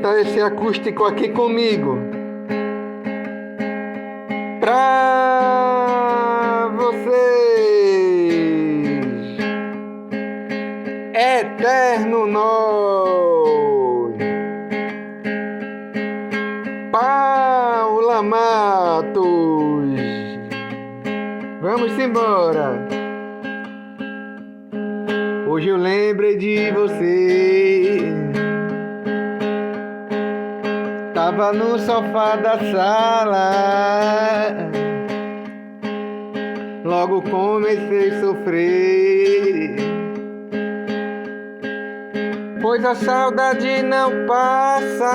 Aumenta esse acústico aqui comigo. Pra vocês, eterno nós, Paula Matos. Vamos embora. Hoje eu lembrei de você. Tava no sofá da sala, logo comecei a sofrer, pois a saudade não passa,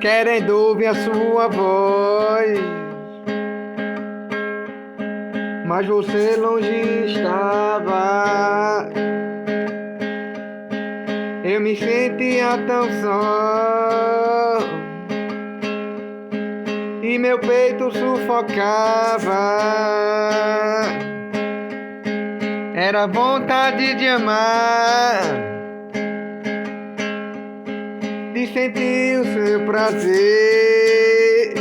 querendo ouvir a sua voz, mas você longe estava. Eu me sentia tão só e meu peito sufocava. Era vontade de amar, de sentir o seu prazer,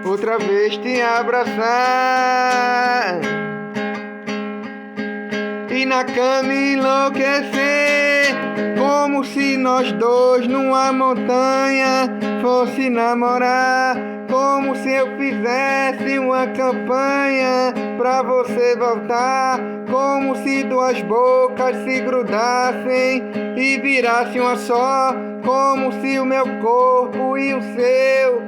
outra vez te abraçar e na cama enlouquecer, como se nós dois numa montanha fosse namorar, como se eu fizesse uma campanha pra você voltar, como se duas bocas se grudassem e virassem uma só, como se o meu corpo e o seu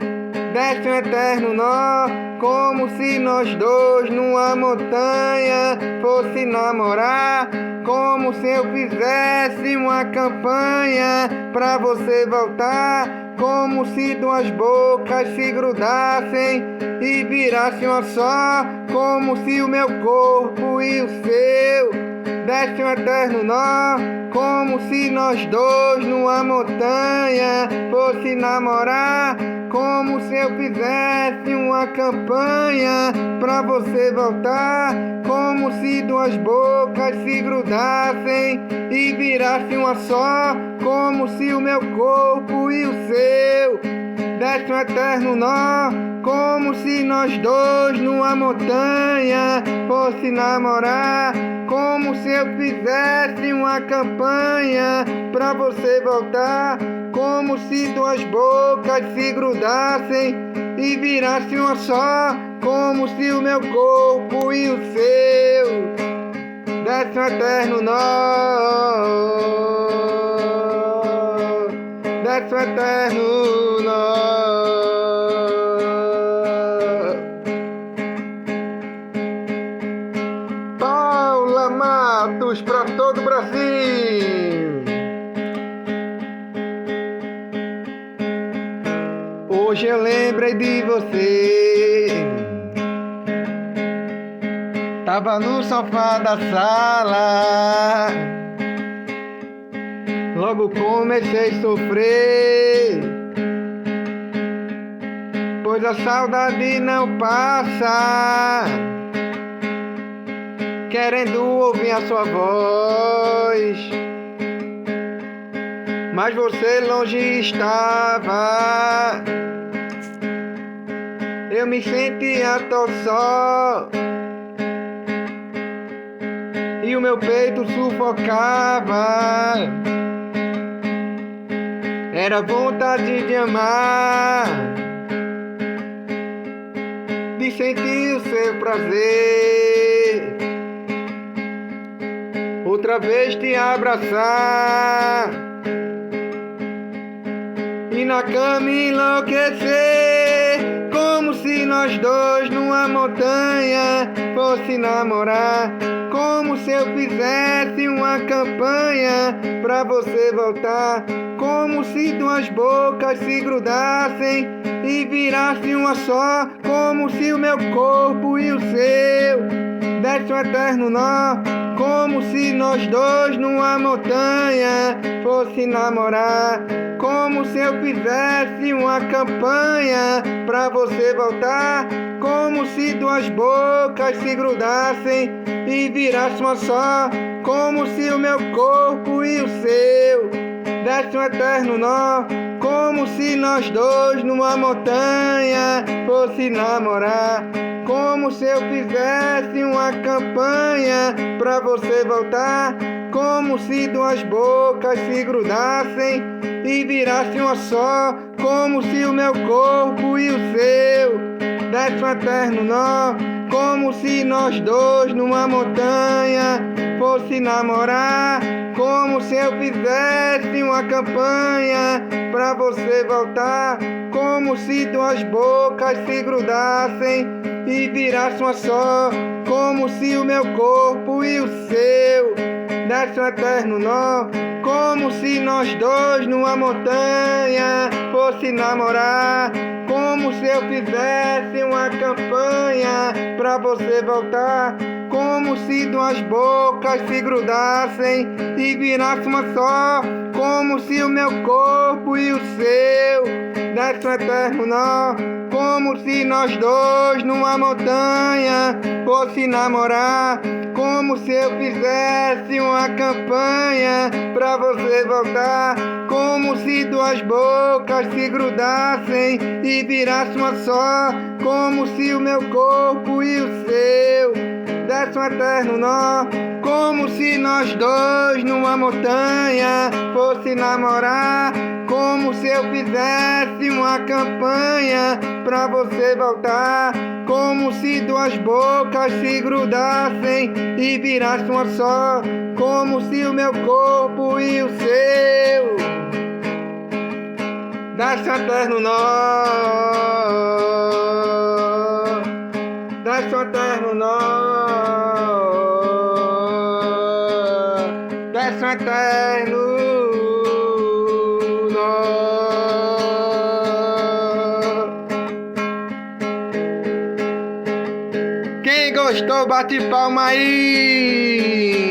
desse um eterno nó, como se nós dois numa montanha fosse namorar, como se eu fizesse uma campanha pra você voltar, como se duas bocas se grudassem e virassem uma só, como se o meu corpo e o seu desse um eterno nó, como se nós dois numa montanha fosse namorar, como se eu fizesse uma campanha pra você voltar, como se duas bocas se grudassem e virassem uma só, como se o meu corpo e o seu desse um eterno nó, como se nós dois numa montanha fosse namorar, como se eu fizesse uma campanha pra você voltar, como se duas bocas se grudassem e virassem uma só, como se o meu corpo e o seu desse um eterno nó, desse um eterno nó. Paula Matos pra todo o Brasil. Hoje eu lembrei de você. Tava no sofá da sala, logo comecei a sofrer, pois a saudade não passa, querendo ouvir a sua voz, mas você longe estava. Eu me sentia tão só e o meu peito sufocava. Era vontade de amar, de sentir o seu prazer, outra vez te abraçar e na cama enlouquecer, como se nós dois numa montanha fosse namorar, como se eu fizesse uma campanha pra você voltar, como se duas bocas se grudassem e virassem uma só, como se o meu corpo e o seu desse um eterno nó, como se nós dois numa montanha fosse namorar, como se eu fizesse uma campanha pra você voltar, como se duas bocas se grudassem e virassem uma só, como se o meu corpo e o seu desse um eterno nó, como se nós dois numa montanha fosse namorar, como se eu fizesse uma campanha pra você voltar, como se duas bocas se grudassem e virassem uma só, como se o meu corpo e o seu desse um eterno nó, como se nós dois numa montanha fosse namorar, como se eu fizesse uma campanha pra você voltar, como se duas bocas se grudassem e virassem uma só, como se o meu corpo e o seu desse um eterno nó, como se nós dois numa montanha fosse namorar, como se eu fizesse uma campanha pra você voltar, como se duas bocas se grudassem e virassem uma só, como se o meu corpo e o seu desse um eterno nó, como se nós dois numa montanha fosse namorar, como se eu fizesse uma campanha pra você voltar, como se duas bocas se grudassem e virassem uma só, como se o meu corpo e o seu desse um eterno nó, como se nós dois numa montanha fosse namorar, como se eu fizesse uma campanha pra você voltar, como se duas bocas se grudassem e virassem uma só, como se o meu corpo e o seu desse um eterno nó, desse um eterno nó, desse um eterno nó. Quem gostou, bate palma aí.